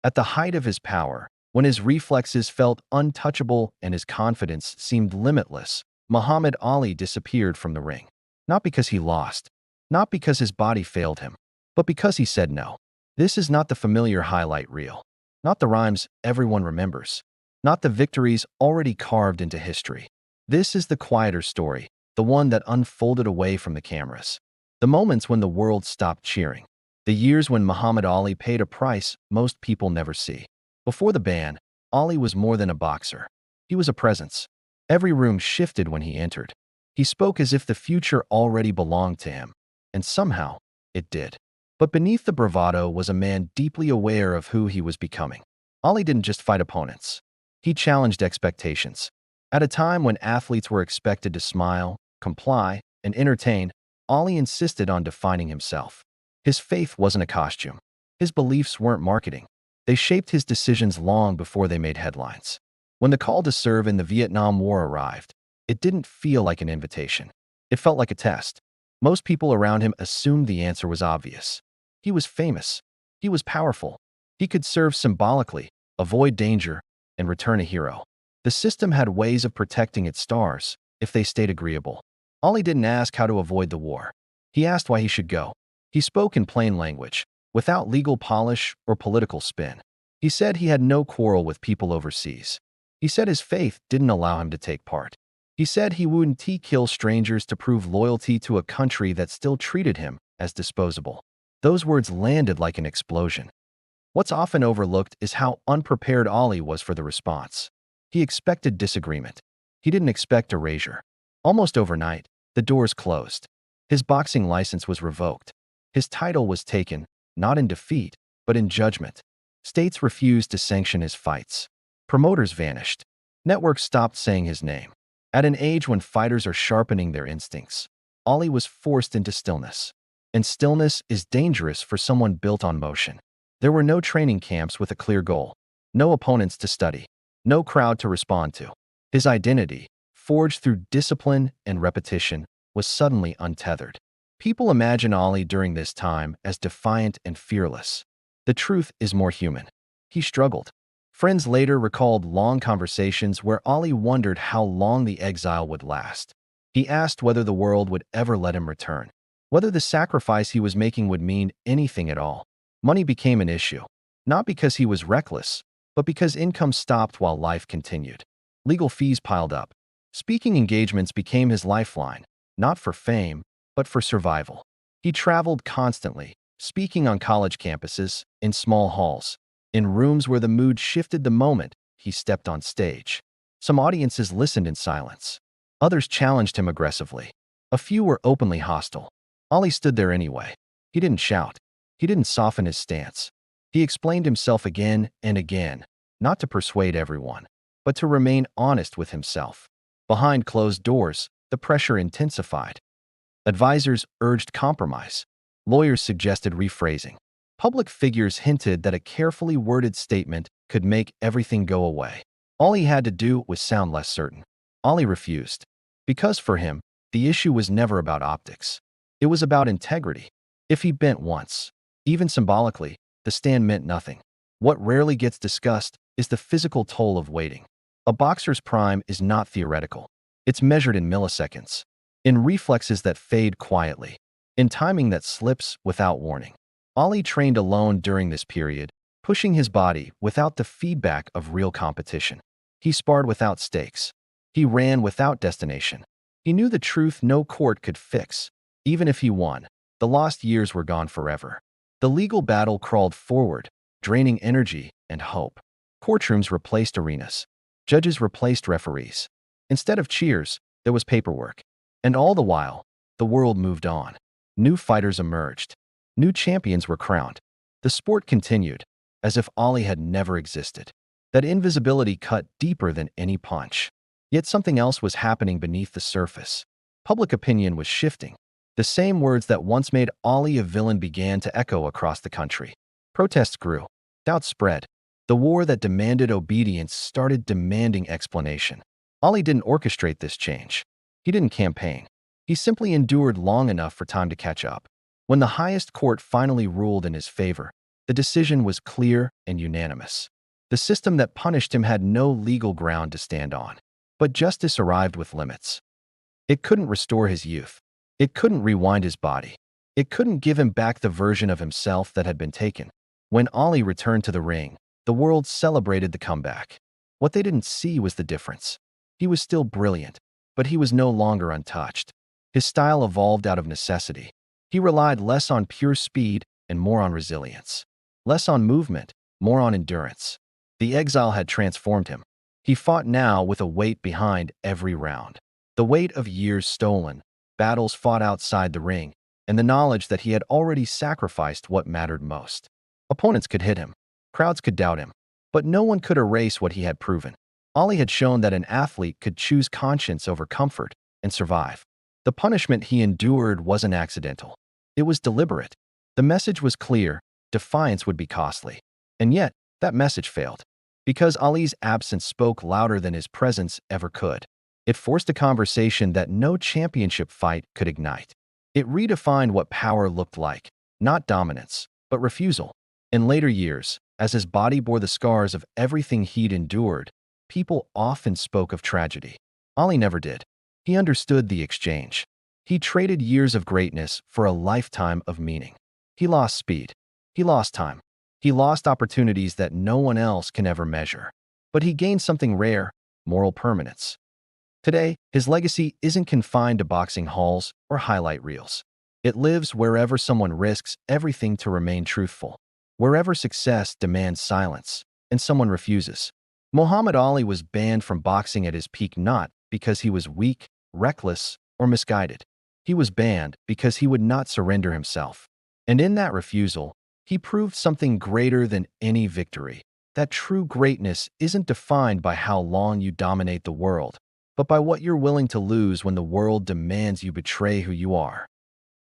At the height of his power, when his reflexes felt untouchable and his confidence seemed limitless, Muhammad Ali disappeared from the ring. Not because he lost, not because his body failed him, but because he said no. This is not the familiar highlight reel, not the rhymes everyone remembers, not the victories already carved into history. This is the quieter story, the one that unfolded away from the cameras. The moments when the world stopped cheering. The years when Muhammad Ali paid a price most people never see. Before the ban, Ali was more than a boxer. He was a presence. Every room shifted when he entered. He spoke as if the future already belonged to him, and somehow, it did. But beneath the bravado was a man deeply aware of who he was becoming. Ali didn't just fight opponents. He challenged expectations. At a time when athletes were expected to smile, comply, and entertain, Ali insisted on defining himself. His faith wasn't a costume. His beliefs weren't marketing. They shaped his decisions long before they made headlines. When the call to serve in the Vietnam War arrived, it didn't feel like an invitation. It felt like a test. Most people around him assumed the answer was obvious. He was famous. He was powerful. He could serve symbolically, avoid danger, and return a hero. The system had ways of protecting its stars if they stayed agreeable. Ali didn't ask how to avoid the war. He asked why he should go. He spoke in plain language, without legal polish or political spin. He said he had no quarrel with people overseas. He said his faith didn't allow him to take part. He said he wouldn't kill strangers to prove loyalty to a country that still treated him as disposable. Those words landed like an explosion. What's often overlooked is how unprepared Ali was for the response. He expected disagreement. He didn't expect erasure. Almost overnight, the doors closed. His boxing license was revoked. His title was taken, not in defeat, but in judgment. States refused to sanction his fights. Promoters vanished. Networks stopped saying his name. At an age when fighters are sharpening their instincts, Ali was forced into stillness. And stillness is dangerous for someone built on motion. There were no training camps with a clear goal, no opponents to study, no crowd to respond to. His identity, forged through discipline and repetition, was suddenly untethered. People imagine Ali during this time as defiant and fearless. The truth is more human. He struggled. Friends later recalled long conversations where Ali wondered how long the exile would last. He asked whether the world would ever let him return, whether the sacrifice he was making would mean anything at all. Money became an issue, not because he was reckless, but because income stopped while life continued. Legal fees piled up. Speaking engagements became his lifeline, not for fame, but for survival. He traveled constantly, speaking on college campuses, in small halls, in rooms where the mood shifted the moment he stepped on stage. Some audiences listened in silence. Others challenged him aggressively. A few were openly hostile. Ali stood there anyway. He didn't shout. He didn't soften his stance. He explained himself again and again, not to persuade everyone, but to remain honest with himself. Behind closed doors, the pressure intensified. Advisors urged compromise. Lawyers suggested rephrasing. Public figures hinted that a carefully worded statement could make everything go away. All he had to do was sound less certain. Ali refused. Because for him, the issue was never about optics. It was about integrity. If he bent once, even symbolically, the stand meant nothing. What rarely gets discussed is the physical toll of waiting. A boxer's prime is not theoretical. It's measured in milliseconds, in reflexes that fade quietly, in timing that slips without warning. Ali trained alone during this period, pushing his body without the feedback of real competition. He sparred without stakes. He ran without destination. He knew the truth no court could fix. Even if he won, the lost years were gone forever. The legal battle crawled forward, draining energy and hope. Courtrooms replaced arenas. Judges replaced referees. Instead of cheers, there was paperwork. And all the while, the world moved on. New fighters emerged. New champions were crowned. The sport continued, as if Ali had never existed. That invisibility cut deeper than any punch. Yet something else was happening beneath the surface. Public opinion was shifting. The same words that once made Ali a villain began to echo across the country. Protests grew. Doubts spread. The war that demanded obedience started demanding explanation. Ali didn't orchestrate this change. He didn't campaign. He simply endured long enough for time to catch up. When the highest court finally ruled in his favor, The decision was clear and unanimous. The system that punished him had no legal ground to stand on. But justice arrived with limits. It couldn't restore his youth. It couldn't rewind his body. It couldn't give him back the version of himself that had been taken. When Ali returned to the ring, the world celebrated the comeback. What they didn't see was the difference. He was still brilliant, but he was no longer untouched. His style evolved out of necessity. He relied less on pure speed and more on resilience. Less on movement, more on endurance. The exile had transformed him. He fought now with a weight behind every round. The weight of years stolen, battles fought outside the ring, and the knowledge that he had already sacrificed what mattered most. Opponents could hit him. Crowds could doubt him. But no one could erase what he had proven. Ali had shown that an athlete could choose conscience over comfort and survive. The punishment he endured wasn't accidental. It was deliberate. The message was clear: defiance would be costly. And yet, that message failed. Because Ali's absence spoke louder than his presence ever could. It forced a conversation that no championship fight could ignite. It redefined what power looked like, not dominance, but refusal. In later years, as his body bore the scars of everything he'd endured, people often spoke of tragedy. Ali never did. He understood the exchange. He traded years of greatness for a lifetime of meaning. He lost speed. He lost time. He lost opportunities that no one else can ever measure. But he gained something rare: moral permanence. Today, his legacy isn't confined to boxing halls or highlight reels. It lives wherever someone risks everything to remain truthful, wherever success demands silence, and someone refuses. Muhammad Ali was banned from boxing at his peak not because he was weak, reckless, or misguided. He was banned because he would not surrender himself. And in that refusal, he proved something greater than any victory: that true greatness isn't defined by how long you dominate the world, but by what you're willing to lose when the world demands you betray who you are.